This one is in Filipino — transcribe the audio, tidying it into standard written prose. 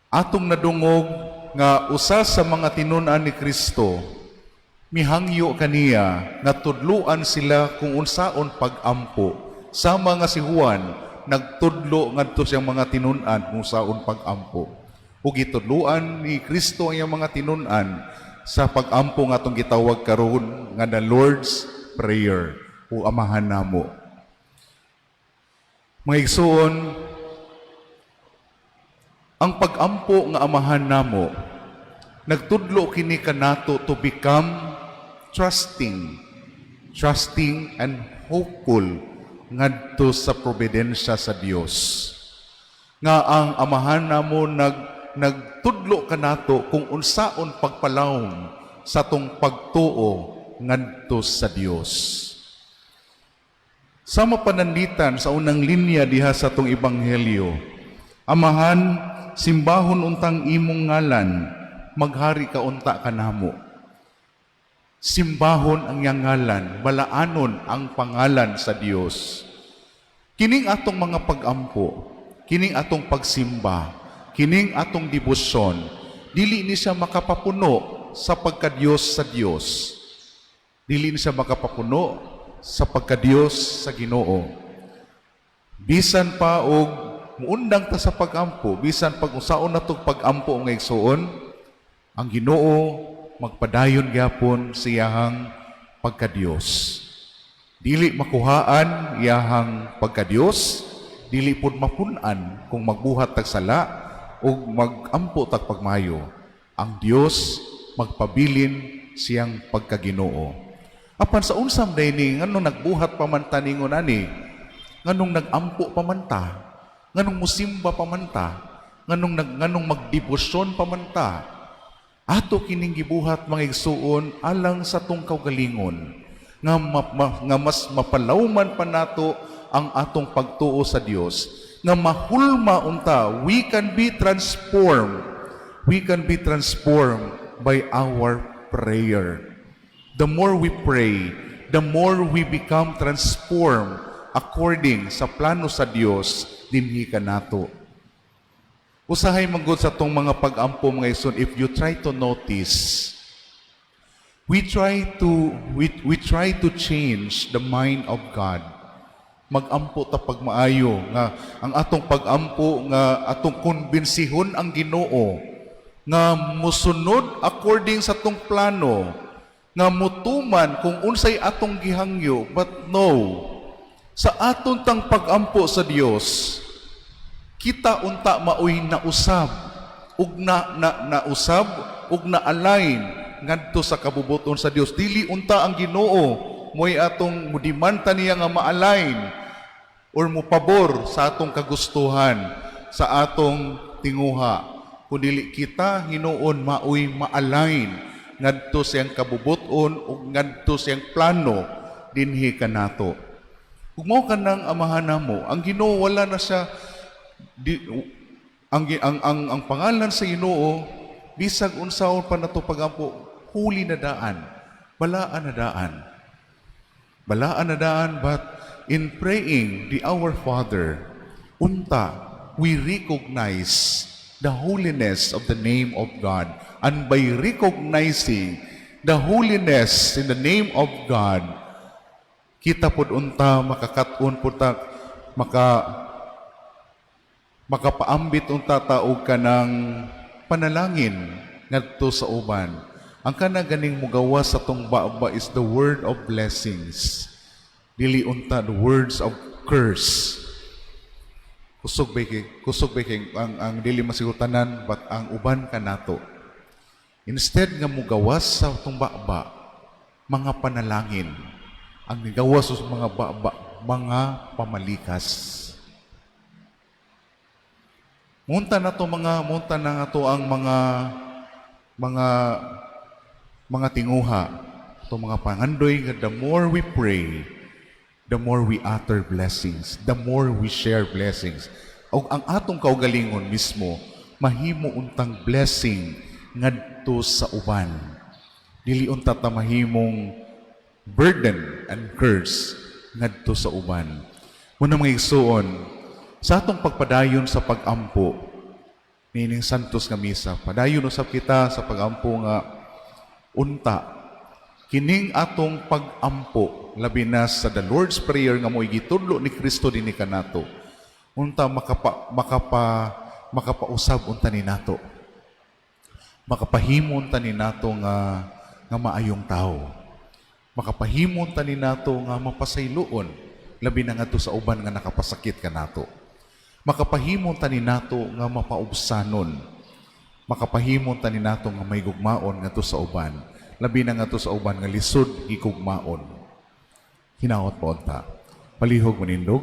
Atong nadungog nga usa sa mga tinun-an ni Kristo, mihangyo kaniya nga tudluan sila kung unsaon pag-ampo. Sama nga si Juan, nagtudlo ngadto siyang mga tinun-an kung unsaon pag-ampo. Ug gitudluan ni Kristo ang iyang mga tinun-an sa pag-ampo nga atong gitawag karon nga the Lord's Prayer o Amahan namo. Mga igsoon, ang pag-ampo nga amahan namo, nagtudlo kini kanato to become trusting and hopeful ngadto sa providensya sa Dios. Nga ang amahan namo nagtudlo kanato kung unsaon pagpalawom sa tong pagtuo ngadto sa Dios. Sa mapananditan sa unang linya diha sa tong ebanghelyo, Amahan, simbahon untang imong ngalan, maghari ka unta kanamo. Simbahon ang iyang ngalan, balaanon ang pangalan sa Dios. Kining atong mga pag-ampo, kining atong pagsimba, kining atong debosyon, dili ni siya makapapuno sa pagka-Diyos sa Dios. Dili ni siya makapapuno sa pagka-Diyos sa Ginoo. Bisan pa og muundang ta sa pag-ampo, bisan pag usaon na itong pag-ampo ng igsoon, ang Ginoo magpadayon gyapon siyahang pagka-Dios. Dili makuhaan iyahang pagka-Dios, dili pud mapunan kung magbuhat tag sala o mag-ampo tag pagmayo. Ang Dios magpabilin siyang pagka-Ginoo. Apan sa unsam dayni nganong nagbuhat pamanta ningon ani, nganong nagampo pamanta, nganong musimba pamanta, nganong magdebosyon pamanta. Ato kining gibuhat mga igsuon alang sa tong kaugalingon nga mas mapalawman pa nato ang atong pagtuo sa Dios, nga mahulma unta, we can be transformed by our prayer. The more we pray, the more we become transformed according sa plano sa Dios dinhi kanato. Usahay manggod sa tong mga pag-ampo mga igsoon, if you try to notice, we try to change the mind of God. Mag-ampo ta pagmaayo nga ang atong pag-ampo nga atong konbensihon ang Ginoo nga musunod according sa tong plano, nga mutuman kung unsay atong gihangyo. But no, sa aton tang pag-ampo sa Dios, kita unta maoy nausab ug nausab ug na-align ngadto sa kabubuton sa Dios. Dili unta ang Ginoo moy atong mudimanta niya nga ma-align or mupabor sa atong kagustuhan, sa atong tinguha, kundi kita hinuon maoy ma-align ngadto siyang kabubuton ug ngadto siyang plano dinhi kanato. Kung mao kanang amahan namo, ang Ginoo wala na siya ang pangalan sa Ginoo bisag unsaon pa nato pagampo, huli na daan, balaan na daan. But in praying the Our Father, unta we recognize the holiness of the name of God. And by recognizing the holiness in the name of God, kita pod unta makakatun pod ta makapaambit unta ta og kanang panalangin ngadto sa uban. Ang kana ganing mugawas sa tong baba is the word of blessings, dili unta the words of curse. Kusog ba kay ang dili masigutanan, but ang uban kanato, instead nga mugawas sa tong baba mga panalangin, ang nigawas sa mga baba mga pamalikas. Munta na to ang mga tinguha, to mga pangandoy nga the more we pray, the more we utter blessings, the more we share blessings. O ang atong kaugalingon mismo, mahimo untang blessing ngadto sa uban. Dili unta ta mahimong burden and curse ngadto sa uban. Muna mga igsuon, sa atong pagpadayon sa pag-ampo, nining santos nga misa. Padayon usab kita sa pagampo nga unta. Kining atong pagampo labi na sa the Lord's Prayer nga mo'y gitudlo ni Kristo dinhi kanato. Unta makapausab unta ni nato. Makapahimon ta ni nato nga maayong tao. Makapahimon ta ni nato nga mapasayloon labi na ngadto sa uban nga nakapasakit kanato. Makapahimon ta ni nato nga mapaubsanon. Makapahimon ta ni nato nga may gugmaon ngadto sa uban. Labi na ngadto sa uban nga lisod gigugmaon. Hinaot po ta. Palihog manindog.